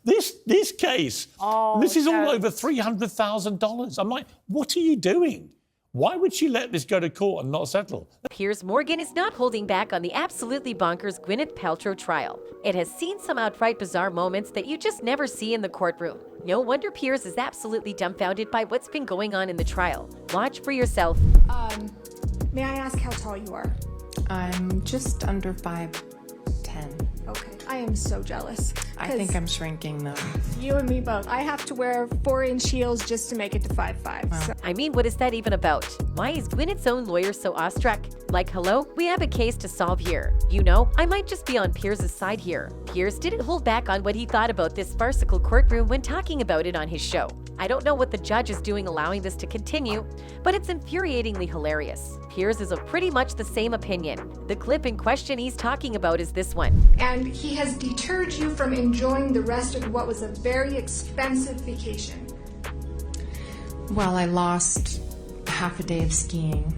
This case, this is all over $300,000. I'm like, what are you doing? Why would she let this go to court and not settle? Piers Morgan is not holding back on the absolutely bonkers Gwyneth Paltrow trial. It has seen some outright bizarre moments that you just never see in the courtroom. No wonder Piers is absolutely dumbfounded by what's been going on in the trial. Watch for yourself. May I ask how tall you are? I'm just under 5'10". Okay. I am so jealous. I think I'm shrinking though. You and me both. I have to wear 4-inch heels just to make it to 5'5". Wow. So. I mean, what is that even about? Why is Gwyneth's own lawyer so awestruck? Like, hello, we have a case to solve here. You know, I might just be on Piers' side here. Piers didn't hold back on what he thought about this farcical courtroom when talking about it on his show. I don't know what the judge is doing allowing this to continue, but it's infuriatingly hilarious. Piers is of pretty much the same opinion. The clip in question he's talking about is this one. And he has deterred you from enjoying the rest of what was a very expensive vacation. Well, I lost half a day of skiing.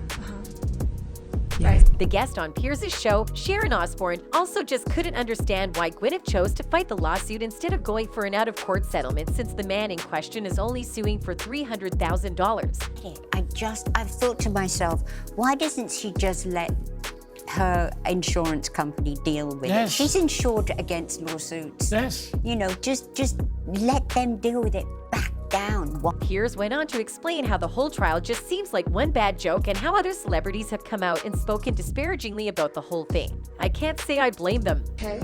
Right. The guest on Piers' show, Sharon Osbourne, also just couldn't understand why Gwyneth chose to fight the lawsuit instead of going for an out-of-court settlement, since the man in question is only suing for $300,000. I've thought to myself, why doesn't she just let her insurance company deal with it? She's insured against lawsuits. Yes. You know, just let them deal with it. Back down. Piers went on to explain how the whole trial just seems like one bad joke and how other celebrities have come out and spoken disparagingly about the whole thing. I can't say I blame them. Okay.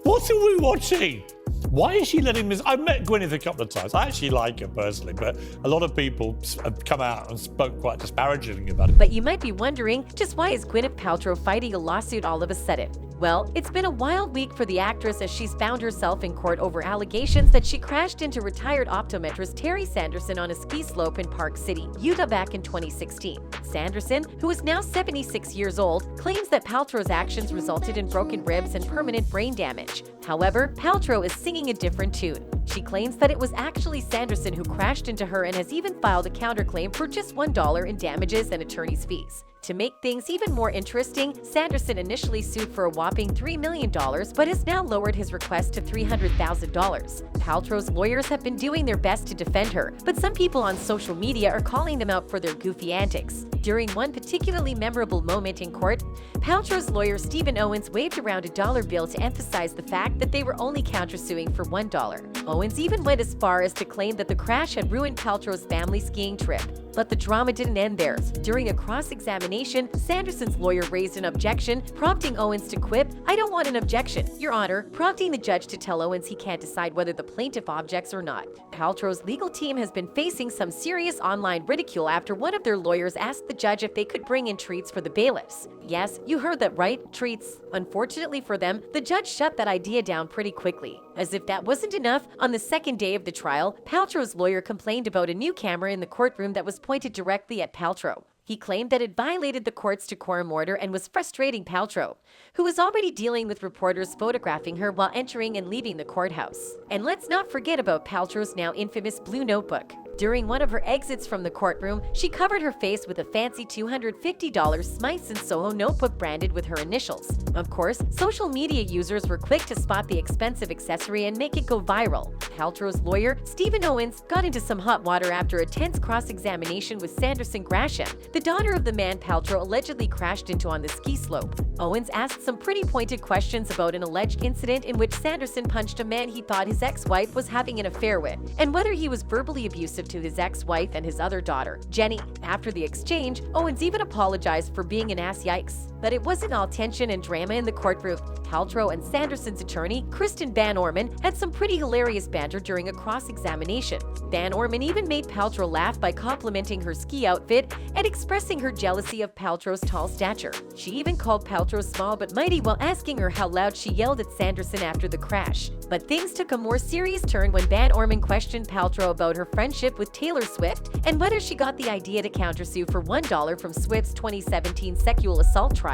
What are we watching? Why is she letting this? I've met Gwyneth a couple of times. I actually like her personally, but a lot of people have come out and spoke quite disparagingly about it. But you might be wondering, just why is Gwyneth Paltrow fighting a lawsuit all of a sudden? Well, it's been a wild week for the actress as she's found herself in court over allegations that she crashed into retired optometrist Terry Sanderson on a ski slope in Park City, Utah back in 2016. Sanderson, who is now 76 years old, claims that Paltrow's actions resulted in broken ribs and permanent brain damage. However, Paltrow is singing a different tune. She claims that it was actually Sanderson who crashed into her and has even filed a counterclaim for just $1 in damages and attorney's fees. To make things even more interesting, Sanderson initially sued for a whopping $3 million, but has now lowered his request to $300,000. Paltrow's lawyers have been doing their best to defend her, but some people on social media are calling them out for their goofy antics. During one particularly memorable moment in court, Paltrow's lawyer Stephen Owens waved around a dollar bill to emphasize the fact that they were only countersuing for $1. Owens even went as far as to claim that the crash had ruined Paltrow's family skiing trip. But the drama didn't end there. During a cross-examination, Sanderson's lawyer raised an objection, prompting Owens to quip, "I don't want an objection, Your Honor," prompting the judge to tell Owens he can't decide whether the plaintiff objects or not. Paltrow's legal team has been facing some serious online ridicule after one of their lawyers asked the judge if they could bring in treats for the bailiffs. Yes, you heard that right, treats. Unfortunately for them, the judge shut that idea down pretty quickly. As if that wasn't enough, on the second day of the trial, Paltrow's lawyer complained about a new camera in the courtroom that was pointed directly at Paltrow. He claimed that it violated the court's decorum order and was frustrating Paltrow, who was already dealing with reporters photographing her while entering and leaving the courthouse. And let's not forget about Paltrow's now infamous blue notebook. During one of her exits from the courtroom, she covered her face with a fancy $250 Smyths & Soho notebook branded with her initials. Of course, social media users were quick to spot the expensive accessory and make it go viral. Paltrow's lawyer, Stephen Owens, got into some hot water after a tense cross-examination with Sanderson Grasham, the daughter of the man Paltrow allegedly crashed into on the ski slope. Owens asked some pretty pointed questions about an alleged incident in which Sanderson punched a man he thought his ex-wife was having an affair with, and whether he was verbally abusive to his ex-wife and his other daughter, Jenny. After the exchange, Owens even apologized for being an ass yikes. But it wasn't all tension and drama in the courtroom. Paltrow and Sanderson's attorney, Kristen Van Orman, had some pretty hilarious banter during a cross-examination. Van Orman even made Paltrow laugh by complimenting her ski outfit and expressing her jealousy of Paltrow's tall stature. She even called Paltrow small but mighty while asking her how loud she yelled at Sanderson after the crash. But things took a more serious turn when Van Orman questioned Paltrow about her friendship with Taylor Swift and whether she got the idea to countersue for $1 from Swift's 2017 sexual assault trial.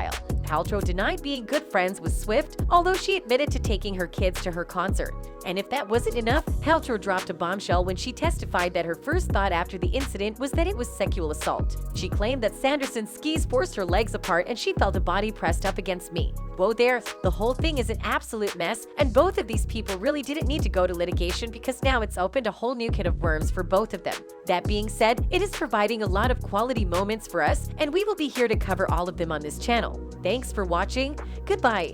Paltrow denied being good friends with Swift, although she admitted to taking her kids to her concert. And if that wasn't enough, Paltrow dropped a bombshell when she testified that her first thought after the incident was that it was sexual assault. She claimed that Sanderson's skis forced her legs apart and she felt a body pressed up against me. Whoa there, the whole thing is an absolute mess, and both of these people really didn't need to go to litigation because now it's opened a whole new can of worms for both of them. That being said, it is providing a lot of quality moments for us, and we will be here to cover all of them on this channel. Thanks for watching. Goodbye.